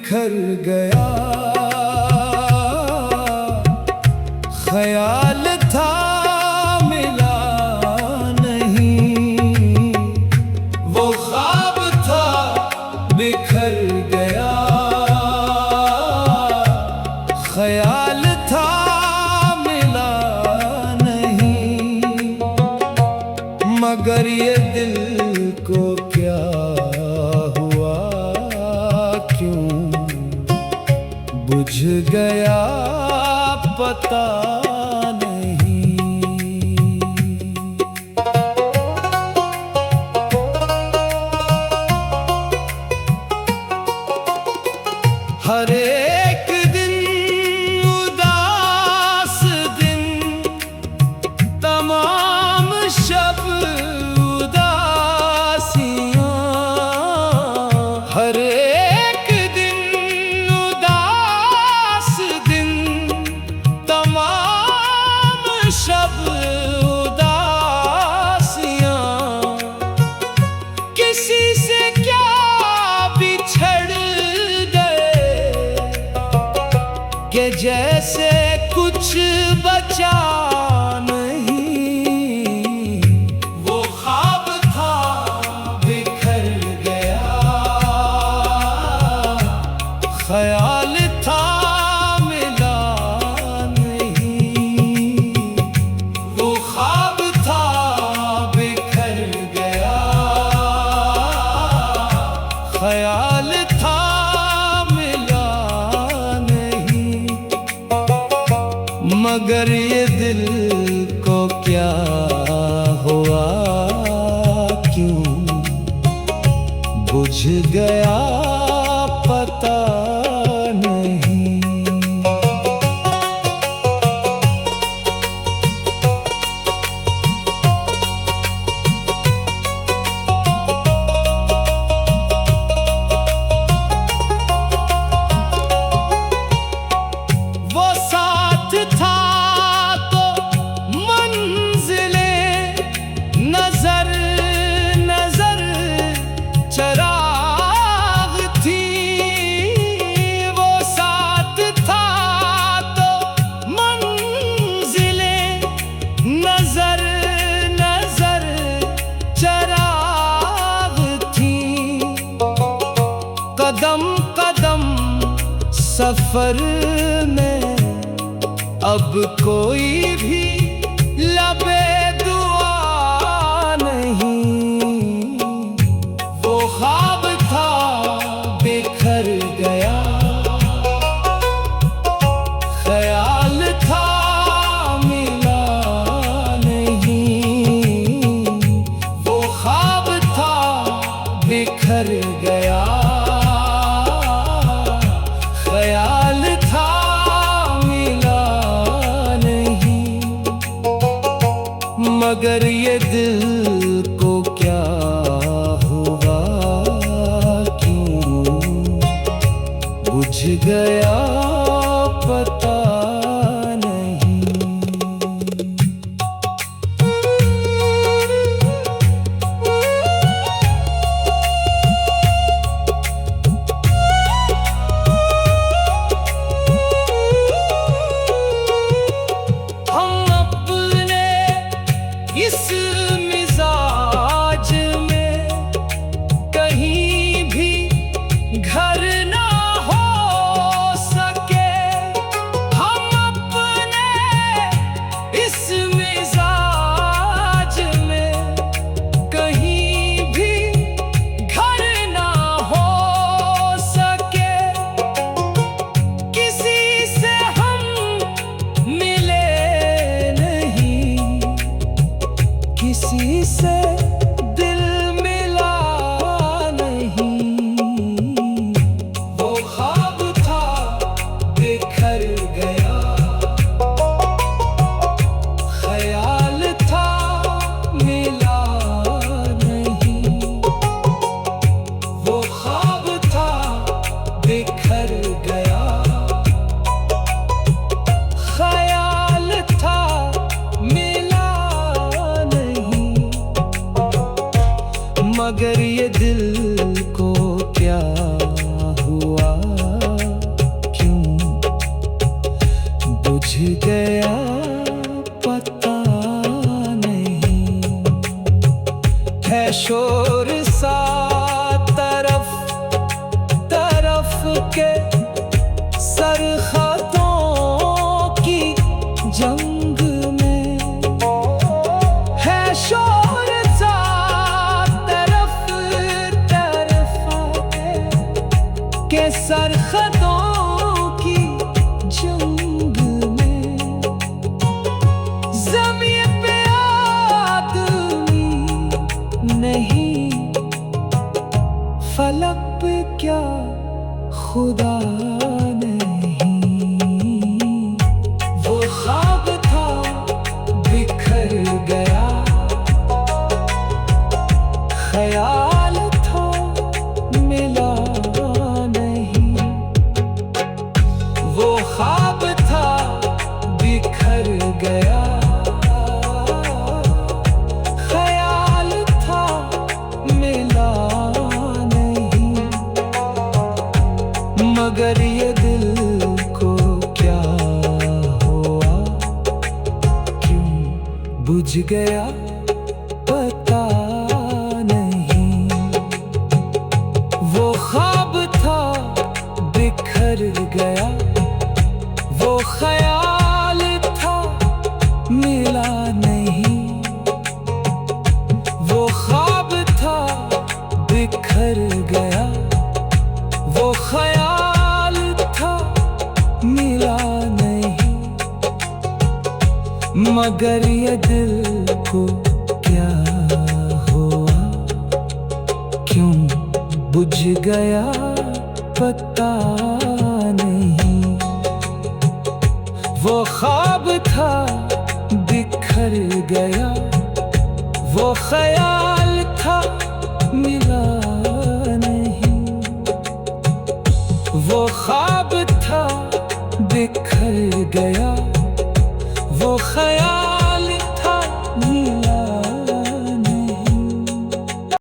बिखर गया। ख्याल था मिला नहीं, वो ख्वाब था बिखर गया। ख्याल था मिला नहीं, मगर ये दिल को क्या हुआ, क्यों बुझ गया पता नहीं। हर एक दिन उदास दिन, तमाम शब उदासियां। हर एक दिन उदास दिन, तमाम शब उदासियां। किसी से क्या बिछड़ कि जैसे कुछ बचा नहीं। वो ख्वाब था बिखर गया, ख्याल था मिला नहीं। वो ख्वाब था बिखर गया, ख्याल था मगर ये दिल को क्या हुआ, क्यों बुझ गया पता नहीं। वो साथ था तो मंजिलें नजर नजर चराग थी। वो साथ था तो मंजिलें नजर नजर चराग थी। कदम कदम सफर में अब कोई भी लबे दुआ नहीं। वो ख्वाब था बिखर गया, ख्याल था मिला नहीं। वो ख्वाब था बिखर गया, ख्याल था मगर ये दिल को क्या हुआ, क्यों बुझ गया पता नहीं। हम अपने इस मिजाज सरहदों की जंग में है शोर सा तरफ तरफ के सरहदों की जंग में ज़मीन पे आदमी नहीं, फलक पे क्या खुदा नहीं। वो ख्वाब था बिखर गया, ख्याल था मिला नहीं। वो ख्वाब था बिखर गया, ख्याल था मिला नहीं। मगर ये दिल को क्या हुआ, क्यों बुझ गया पता नहीं। वो ख्वाब था बिखर गया, वो ख्याल था मिला नहीं। वो ख्वाब था बिखर गया, वो ख्याल था मिला नहीं। मगर ये दिल को क्या हुआ, क्यों बुझ गया पता नहीं। वो ख्वाब था बिखर गया, वो ख्याल था मिला नहीं। वो ख्वाब था बिखर गया, वो ख्याल